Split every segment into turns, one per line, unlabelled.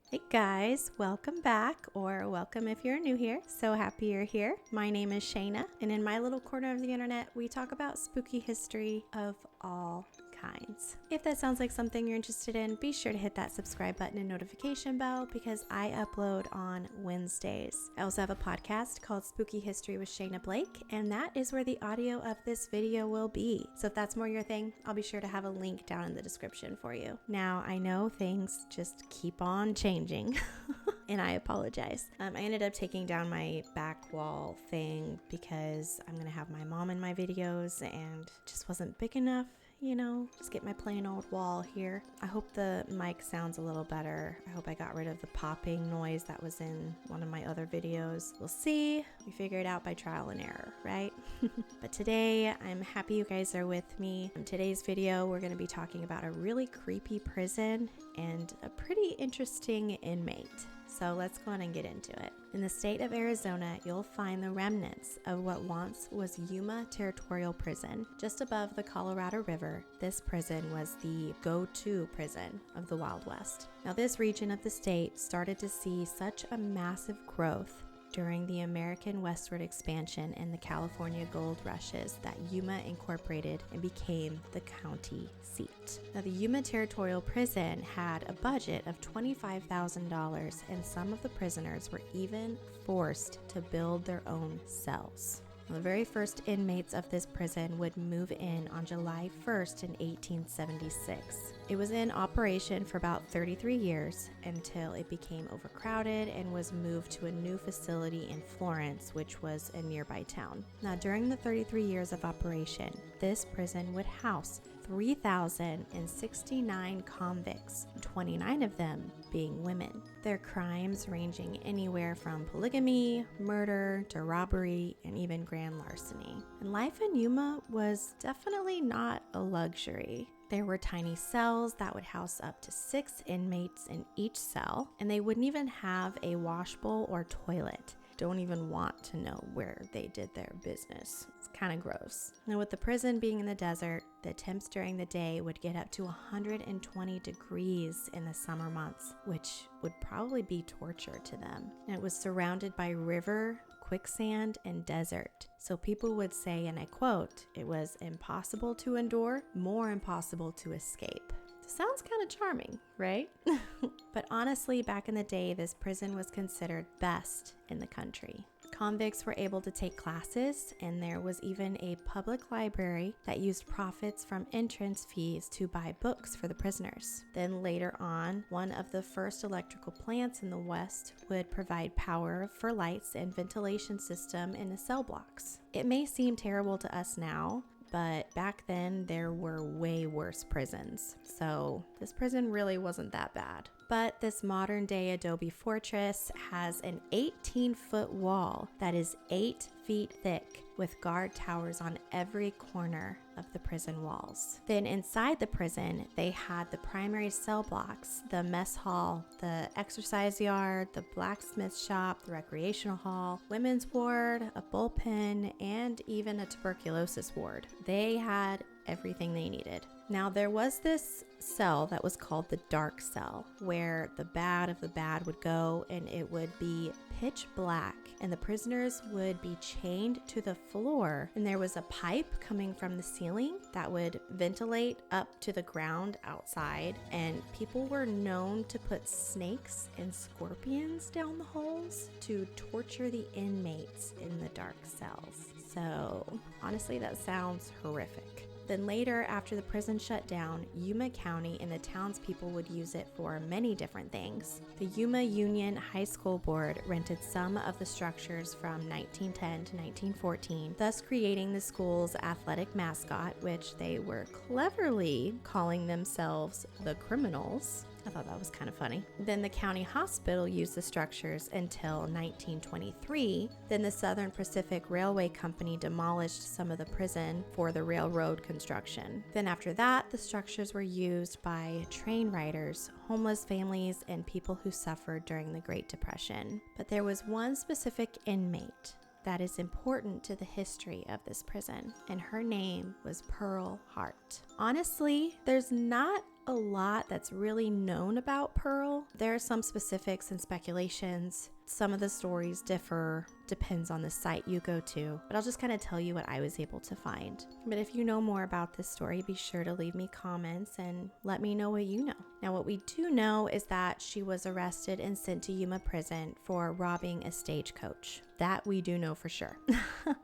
Hey guys, welcome back, or welcome if you're new here. So happy you're here. My name is Shayna, and in my little corner of the internet, we talk about spooky history of all kinds. If that sounds like something you're interested in, be sure to hit that subscribe button and notification bell because I upload on Wednesdays. I also have a podcast called Spooky History with Shayna Blake, and that is where the audio of this video will be. So if that's more your thing, I'll be sure to have a link down in the description for you. Now, I know things just keep on changing. And I apologize. I ended up taking down my back wall thing because I'm gonna have my mom in my videos and it just wasn't big enough. Just get my plain old wall here. I hope the mic sounds a little better. I hope I got rid of the popping noise that was in one of my other videos. We'll see. We figure it out by trial and error, right? But today, I'm happy you guys are with me. In today's video, we're going to be talking about a really creepy prison and a pretty interesting inmate. So let's go on and get into it. In the state of Arizona, you'll find the remnants of what once was Yuma Territorial Prison. Just above the Colorado River, this prison was the go-to prison of the Wild West. Now, this region of the state started to see such a massive growth during the American westward expansion and the California gold rushes that Yuma incorporated and became the county seat. Now, the Yuma Territorial Prison had a budget of $25,000, and some of the prisoners were even forced to build their own cells. The very first inmates of this prison would move in on July 1st in 1876. It was in operation for about 33 years until it became overcrowded and was moved to a new facility in Florence, which was a nearby town. Now, during the 33 years of operation, this prison would house 3,069 convicts, 29 of them being women. Their crimes ranging anywhere from polygamy, murder, to robbery, and even grand larceny. And life in Yuma was definitely not a luxury. There were tiny cells that would house up to 6 inmates in each cell, and they wouldn't even have a washbowl or toilet. Don't even want to know where they did their business. It's kind of gross. Now, with the prison being in the desert, the temps during the day would get up to 120 degrees in the summer months, which would probably be torture to them. And it was surrounded by river, quicksand, and desert. So people would say, and I quote, "It was impossible to endure, more impossible to escape." Sounds kind of charming, right? But honestly, back in the day, this prison was considered best in the country. Convicts were able to take classes, and there was even a public library that used profits from entrance fees to buy books for the prisoners. Then later on, one of the first electrical plants in the West would provide power for lights and ventilation system in the cell blocks. It may seem terrible to us now, but back then there were way worse prisons. So this prison really wasn't that bad. But this modern day adobe fortress has an 18-foot wall that is 8 feet thick with guard towers on every corner of the prison walls. Then inside the prison, they had the primary cell blocks, the mess hall, the exercise yard, the blacksmith shop, the recreational hall, women's ward, a bullpen, and even a tuberculosis ward. They had everything they needed. Now, there was this cell that was called the dark cell, where the bad of the bad would go, and it would be pitch black, and the prisoners would be chained to the floor, and there was a pipe coming from the ceiling that would ventilate up to the ground outside, and people were known to put snakes and scorpions down the holes to torture the inmates in the dark cells. So honestly, that sounds horrific. Then later, after the prison shut down, Yuma County and the townspeople would use it for many different things. The Yuma Union High School Board rented some of the structures from 1910 to 1914, thus creating the school's athletic mascot, which they were cleverly calling themselves the Criminals. I thought that was kind of funny. Then the county hospital used the structures until 1923. Then the Southern Pacific Railway Company demolished some of the prison for the railroad construction. Then after that, the structures were used by train riders, homeless families, and people who suffered during the Great Depression. But there was one specific inmate that is important to the history of this prison, and her name was Pearl Hart. Honestly, there's not a lot that's really known about Pearl. There are some specifics and speculations. Some of the stories differ, depends on the site you go to, but I'll just kind of tell you what I was able to find. But if you know more about this story, be sure to leave me comments and let me know what you know. Now, what we do know is that she was arrested and sent to Yuma Prison for robbing a stagecoach. That we do know for sure.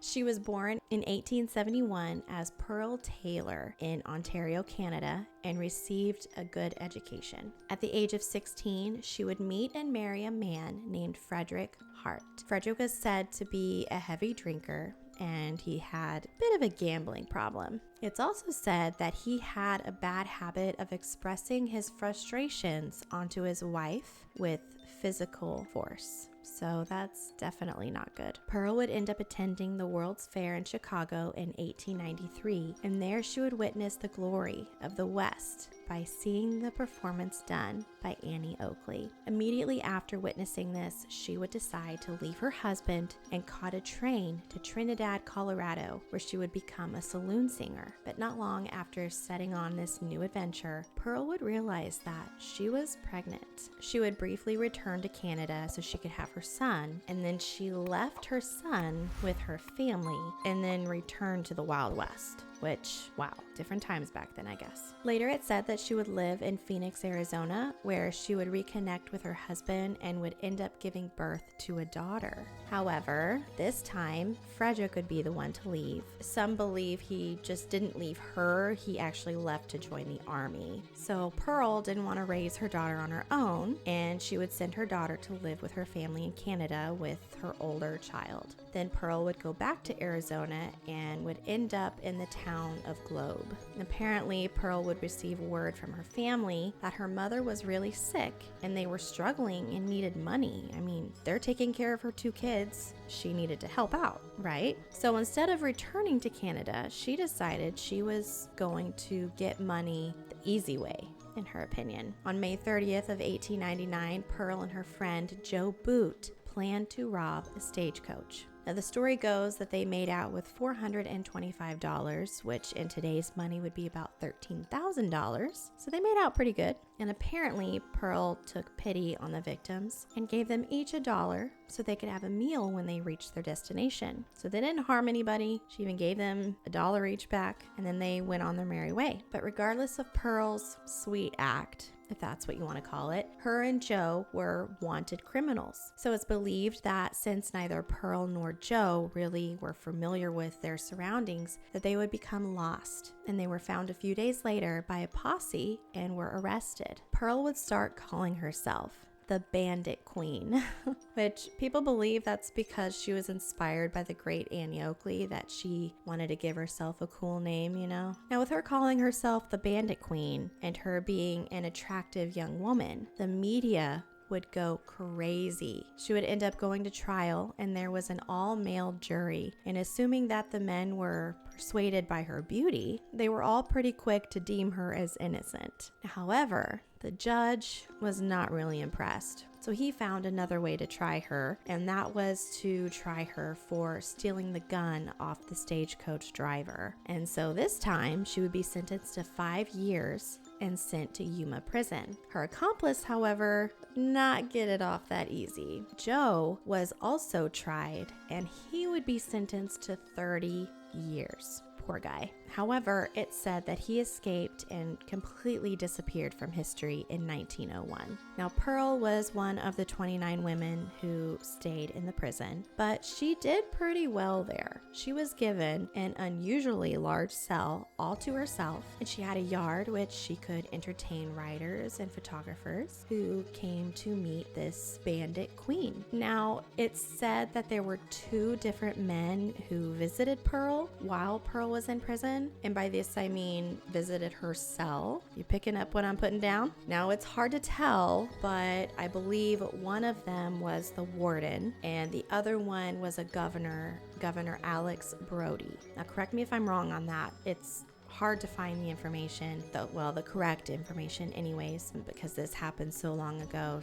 She was born in 1871 as Pearl Taylor in Ontario, Canada, and received a good education. At the age of 16, she would meet and marry a man named Frederick Hart. Frederick was said to be a heavy drinker, and he had a bit of a gambling problem. It's also said that he had a bad habit of expressing his frustrations onto his wife with physical force. So that's definitely not good. Pearl would end up attending the World's Fair in Chicago in 1893, and there she would witness the glory of the West by seeing the performance done by Annie Oakley. Immediately after witnessing this, she would decide to leave her husband and caught a train to Trinidad, Colorado, where she would become a saloon singer. But not long after setting on this new adventure, Pearl would realize that she was pregnant. She would briefly return to Canada so she could have her son, and then she left her son with her family and then returned to the Wild West. Which, wow, different times back then, I guess. Later, it said that she would live in Phoenix, Arizona, where she would reconnect with her husband and would end up giving birth to a daughter. However, this time, Frederick would be the one to leave. Some believe he just didn't leave her, he actually left to join the army. So Pearl didn't want to raise her daughter on her own, and she would send her daughter to live with her family in Canada with her older child. Then Pearl would go back to Arizona and would end up in the town of Globe. Apparently, Pearl would receive word from her family that her mother was really sick and they were struggling and needed money. I mean, they're taking care of her 2 kids. She needed to help out, right? So instead of returning to Canada, she decided she was going to get money the easy way, in her opinion. On May 30th of 1899, Pearl and her friend Joe Boot planned to rob a stagecoach. Now, the story goes that they made out with $425, which in today's money would be about $13,000. So they made out pretty good. And apparently, Pearl took pity on the victims and gave them each $1 so they could have a meal when they reached their destination. So they didn't harm anybody. She even gave them $1 each back, and then they went on their merry way. But regardless of Pearl's sweet act, if that's what you want to call it, her and Joe were wanted criminals. So it's believed that since neither Pearl nor Joe really were familiar with their surroundings, that they would become lost. And they were found a few days later by a posse and were arrested. Pearl would start calling herself the Bandit Queen, which people believe that's because she was inspired by the great Annie Oakley, that she wanted to give herself a cool name, you know? Now, with her calling herself the Bandit Queen and her being an attractive young woman, the media would go crazy. She would end up going to trial, and there was an all-male jury, and assuming that the men were persuaded by her beauty, they were all pretty quick to deem her as innocent. However, the judge was not really impressed. So he found another way to try her, and that was to try her for stealing the gun off the stagecoach driver. And so this time, she would be sentenced to 5 years and sent to Yuma Prison. Her accomplice, however, not get it off that easy. Joe was also tried, and he would be sentenced to 30 years. Poor guy. However, it said that he escaped and completely disappeared from history in 1901. Now, Pearl was one of the 29 women who stayed in the prison, but she did pretty well there. She was given an unusually large cell all to herself, and she had a yard which she could entertain writers and photographers who came to meet this Bandit Queen. Now, it's said that there were 2 different men who visited Pearl while Pearl was in prison. And by this, I mean visited her cell. You picking up what I'm putting down? Now, it's hard to tell, but I believe one of them was the warden and the other one was a Governor Alex Brody. Now, correct me if I'm wrong on that. It's hard to find the information, the correct information anyways, because this happened so long ago.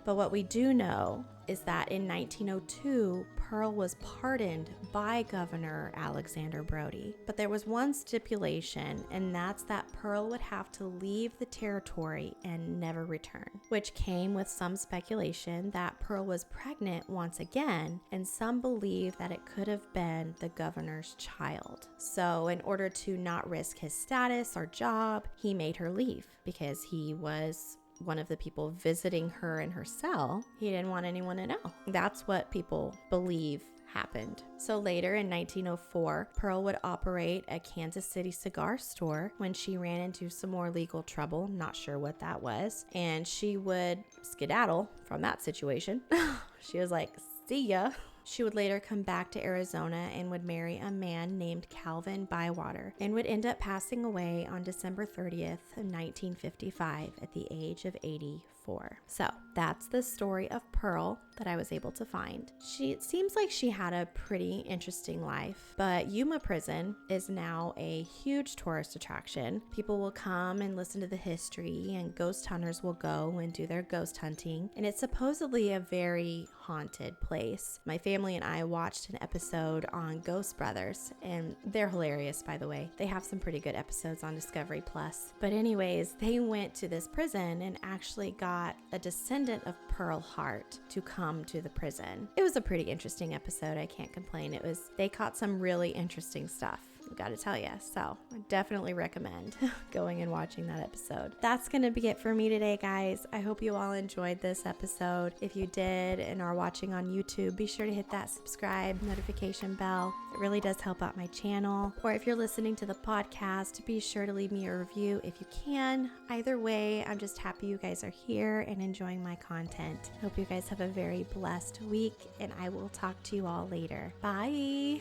But what we do know is that in 1902, Pearl was pardoned by Governor Alexander Brody. But there was one stipulation, and that's that Pearl would have to leave the territory and never return, which came with some speculation that Pearl was pregnant once again, and some believe that it could have been the governor's child. So in order to not risk his status or job, he made her leave because he was one of the people visiting her in her cell. He didn't want anyone to know. That's what people believe happened. So later in 1904, Pearl would operate a Kansas City cigar store when she ran into some more legal trouble. Not sure what that was. And she would skedaddle from that situation. She was like, see ya. She would later come back to Arizona and would marry a man named Calvin Bywater and would end up passing away on December 30th, 1955 at the age of 84. So that's the story of Pearl that I was able to find. It seems like she had a pretty interesting life, but Yuma Prison is now a huge tourist attraction. People will come and listen to the history, and ghost hunters will go and do their ghost hunting, and it's supposedly a very haunted place. My family and I watched an episode on Ghost Brothers, and they're hilarious, by the way. They have some pretty good episodes on Discovery Plus. But anyways, they went to this prison and actually got a descendant of Pearl Hart to come to the prison. It was a pretty interesting episode. I can't complain. They caught some really interesting stuff, gotta tell you. So I definitely recommend going and watching that episode. That's gonna be it for me today, guys. I hope you all enjoyed this episode. If you did and are watching on YouTube, be sure to hit that subscribe notification bell. It really does help out my channel. Or if you're listening to the podcast, be sure to leave me a review if you can. Either way, I'm just happy you guys are here and enjoying my content. Hope you guys have a very blessed week, and I will talk to you all later. Bye.